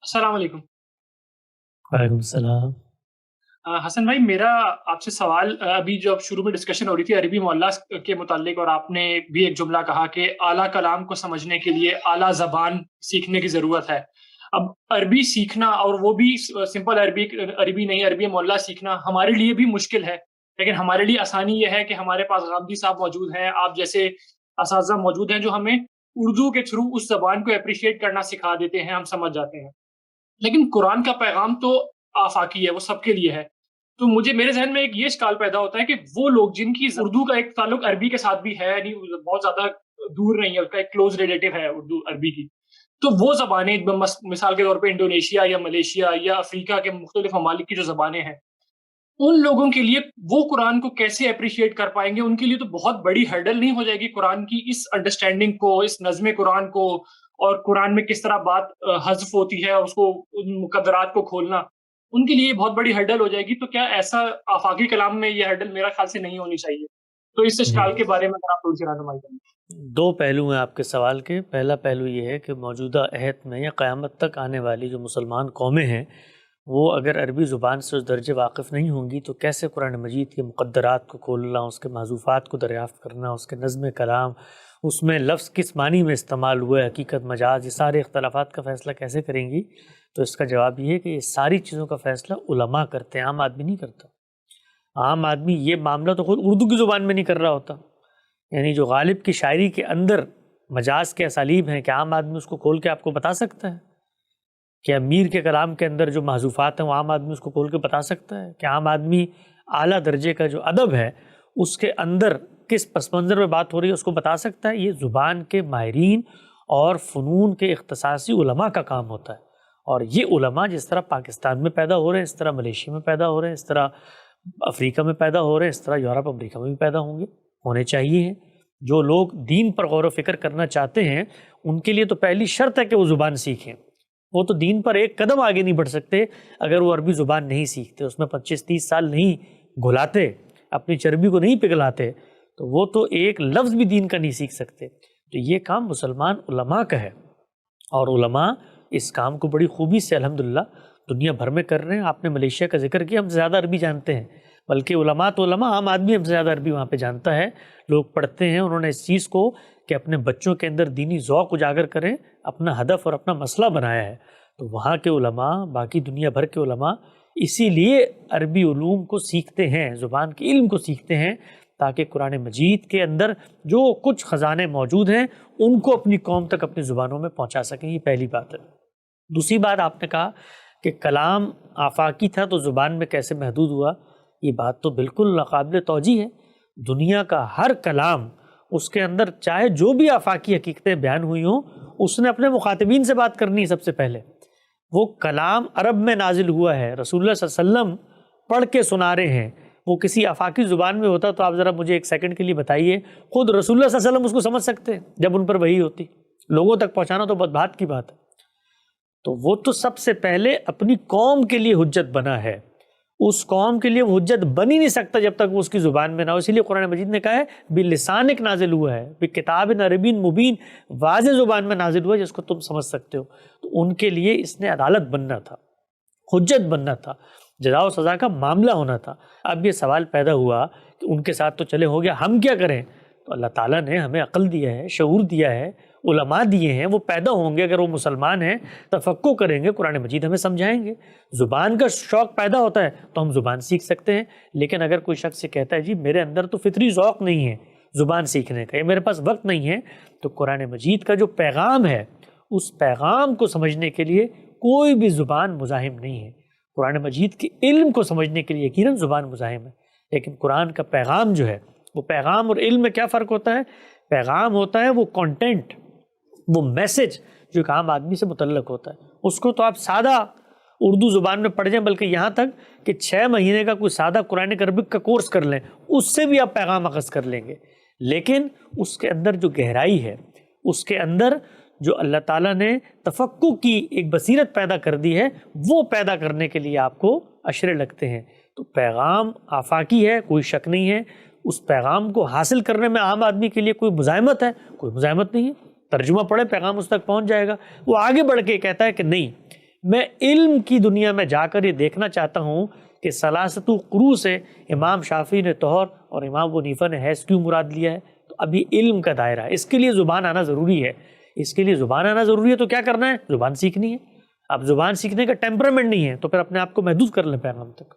السلام علیکم۔ وعلیکم السلام۔ حسن بھائی، میرا آپ سے سوال ابھی جو شروع میں ڈسکشن ہو رہی تھی عربی معلّٰ کے متعلق، اور آپ نے بھی ایک جملہ کہا کہ اعلیٰ کلام کو سمجھنے کے لیے اعلیٰ زبان سیکھنے کی ضرورت ہے۔ اب عربی سیکھنا، اور وہ بھی سمپل عربی نہیں، عربی معلّٰ سیکھنا ہمارے لیے بھی مشکل ہے، لیکن ہمارے لیے آسانی یہ ہے کہ ہمارے پاس غامدی صاحب موجود ہیں، آپ جیسے اساتذہ موجود ہیں جو ہمیں اردو کے تھرو اس زبان کو اپریشیٹ کرنا سکھا دیتے ہیں، ہم سمجھ جاتے ہیں۔ لیکن قرآن کا پیغام تو آفاقی ہے، وہ سب کے لیے ہے۔ تو میرے ذہن میں ایک یہ اشکال پیدا ہوتا ہے کہ وہ لوگ جن کی اردو کا ایک تعلق عربی کے ساتھ بھی ہے، یعنی بہت زیادہ دور نہیں ہے، اس کا ایک کلوز ریلیٹو ہے اردو عربی کی، تو وہ زبانیں مثال کے طور پہ انڈونیشیا یا ملیشیا یا افریقہ کے مختلف ممالک کی جو زبانیں ہیں، ان لوگوں کے لیے وہ قرآن کو کیسے اپریشیٹ کر پائیں گے؟ ان کے لیے تو بہت بڑی ہرڈل نہیں ہو جائے گی قرآن کی اس انڈرسٹینڈنگ کو، اس نظم قرآن کو، اور قرآن میں کس طرح بات حذف ہوتی ہے، اور اس کو ان مقدرات کو کھولنا ان کے لیے بہت بڑی ہرڈل ہو جائے گی؟ تو کیا ایسا آفاقی کلام میں یہ ہرڈل میرا خیال سے نہیں ہونی چاہیے؟ تو اس جی، اشکال کے بارے میں اگر آپ تھوڑی سی رہنمائی کریں۔ دو پہلو ہیں آپ کے سوال کے۔ پہلا پہلو یہ ہے کہ موجودہ عہد میں یا قیامت تک آنے والی جو مسلمان قومیں ہیں، وہ اگر عربی زبان سے اس درجے واقف نہیں ہوں گی تو کیسے قرآن مجید کے مقدرات کو کھولنا، اس کے محذوفات کو دریافت کرنا، اس کے نظم کلام، اس میں لفظ کس معنی میں استعمال ہوا ہے، حقیقت مجاز، یہ سارے اختلافات کا فیصلہ کیسے کریں گی؟ تو اس کا جواب یہ ہے کہ یہ ساری چیزوں کا فیصلہ علماء کرتے ہیں، عام آدمی نہیں کرتا۔ عام آدمی یہ معاملہ تو خود اردو کی زبان میں نہیں کر رہا ہوتا، یعنی جو غالب کی شاعری کے اندر مجاز کے اسالیب ہیں، کہ عام آدمی اس کو کھول کے آپ کو بتا سکتا ہے؟ کہ امیر کے کلام کے اندر جو محذوفات ہیں وہ عام آدمی اس کو کھول کے بتا سکتا ہے؟ کہ عام آدمی اعلیٰ درجے کا جو ادب ہے اس کے اندر کس پس منظر میں بات ہو رہی ہے اس کو بتا سکتا ہے؟ یہ زبان کے ماہرین اور فنون کے اختصاصی علماء کا کام ہوتا ہے، اور یہ علماء جس طرح پاکستان میں پیدا ہو رہے ہیں، اس طرح ملیشیا میں پیدا ہو رہے ہیں، اس طرح افریقہ میں پیدا ہو رہے ہیں، اس طرح یورپ امریکہ میں بھی پیدا ہوں گے، ہونے چاہیے ہیں۔ جو لوگ دین پر غور و فکر کرنا چاہتے ہیں ان کے لیے تو پہلی شرط ہے کہ وہ زبان سیکھیں۔ وہ تو دین پر ایک قدم آگے نہیں بڑھ سکتے اگر وہ عربی زبان نہیں سیکھتے، اس میں 25-30 سال نہیں گھلاتے، اپنی چربی کو نہیں پگھلاتے، تو وہ تو ایک لفظ بھی دین کا نہیں سیکھ سکتے۔ تو یہ کام مسلمان علماء کا ہے، اور علماء اس کام کو بڑی خوبی سے الحمدللہ دنیا بھر میں کر رہے ہیں۔ آپ نے ملیشیا کا ذکر کیا، ہم سے زیادہ عربی جانتے ہیں، بلکہ علماء تو علماء، عام آدمی ہم سے زیادہ عربی وہاں پہ جانتا ہے۔ لوگ پڑھتے ہیں، انہوں نے اس چیز کو کہ اپنے بچوں کے اندر دینی ذوق اجاگر کریں اپنا ہدف اور اپنا مسئلہ بنایا ہے۔ تو وہاں کے علماء، باقی دنیا بھر کے علماء اسی لیے عربی علوم کو سیکھتے ہیں، زبان کے علم کو سیکھتے ہیں، تاکہ قرآن مجید کے اندر جو کچھ خزانے موجود ہیں ان کو اپنی قوم تک اپنی زبانوں میں پہنچا سکیں۔ یہ پہلی بات ہے۔ دوسری بات، آپ نے کہا کہ کلام آفاقی تھا تو زبان میں کیسے محدود ہوا؟ یہ بات تو بالکل قابل توجیہ ہے۔ دنیا کا ہر کلام، اس کے اندر چاہے جو بھی آفاقی حقیقتیں بیان ہوئی ہوں، اس نے اپنے مخاطبین سے بات کرنی ہے سب سے پہلے۔ وہ کلام عرب میں نازل ہوا ہے، رسول اللہ صلی اللہ علیہ وسلم پڑھ کے سنا رہے ہیں۔ وہ کسی آفاقی زبان میں ہوتا تو آپ ذرا مجھے ایک سیکنڈ کے لیے بتائیے، خود رسول اللہ صلی اللہ علیہ وسلم اس کو سمجھ سکتے ہیں جب ان پر وحی ہوتی؟ لوگوں تک پہنچانا تو بہت بات کی بات ہے۔ تو وہ تو سب سے پہلے اپنی قوم کے لیے حجت بنا ہے، اس قوم کے لیے وہ حجت بن ہی نہیں سکتا جب تک وہ اس کی زبان میں نہ ہو۔ اسی لیے قرآن مجید نے کہا ہے بِلِسَانِک نازل ہوا ہے، بِکتاب عربی مبین، واضح زبان میں نازل ہوا ہے جس کو تم سمجھ سکتے ہو۔ تو ان کے لیے اس نے عدالت بننا تھا، حجت بننا تھا، جزا و سزا کا معاملہ ہونا تھا۔ اب یہ سوال پیدا ہوا کہ ان کے ساتھ تو چلے ہو گیا، ہم کیا کریں؟ تو اللہ تعالیٰ نے ہمیں عقل دیا ہے، شعور دیا ہے، علماء دیے ہیں، وہ پیدا ہوں گے، اگر وہ مسلمان ہیں تفقہ کریں گے، قرآن مجید ہمیں سمجھائیں گے۔ زبان کا شوق پیدا ہوتا ہے تو ہم زبان سیکھ سکتے ہیں، لیکن اگر کوئی شخص سے کہتا ہے جی میرے اندر تو فطری ذوق نہیں ہے زبان سیکھنے کا، یا میرے پاس وقت نہیں ہے، تو قرآن مجید کا جو پیغام ہے اس پیغام کو سمجھنے کے لیے کوئی بھی زبان مزاحم نہیں ہے۔ قرآن مجید کے علم کو سمجھنے کے لیے یقیناً زبان مزاحم ہے، لیکن قرآن کا پیغام جو ہے، وہ پیغام اور علم میں کیا فرق ہوتا ہے؟ پیغام ہوتا ہے وہ کانٹینٹ، وہ میسج جو ایک عام آدمی سے متعلق ہوتا ہے، اس کو تو آپ سادہ اردو زبان میں پڑھ جائیں، بلکہ یہاں تک کہ 6 مہینے کا کوئی سادہ قرآن عربک کا کورس کر لیں، اس سے بھی آپ پیغام اخذ کر لیں گے۔ لیکن اس کے اندر جو گہرائی ہے، اس کے اندر جو اللہ تعالیٰ نے تفقہ کی ایک بصیرت پیدا کر دی ہے، وہ پیدا کرنے کے لیے آپ کو اشرے لگتے ہیں۔ تو پیغام آفاقی ہے، کوئی شک نہیں ہے، اس پیغام کو حاصل کرنے میں عام آدمی کے لیے کوئی مزاحمت ہے؟ کوئی مزاحمت نہیں ہے، ترجمہ پڑھے پیغام اس تک پہنچ جائے گا۔ وہ آگے بڑھ کے کہتا ہے کہ نہیں، میں علم کی دنیا میں جا کر یہ دیکھنا چاہتا ہوں کہ ثلاثۃ قروء سے امام شافعی نے طہر اور امام ابو حنیفہ نے حیض کیوں مراد لیا ہے؟ تو ابھی علم کا دائرہ ہے، اس کے لیے زبان آنا ضروری ہے. اس کے لیے زبان آنا ضروری ہے تو کیا کرنا ہے؟ زبان سیکھنی ہے. اب زبان سیکھنے کا ٹیمپرامنٹ نہیں ہے تو پھر اپنے آپ کو محدود کر لیں پیغام تک.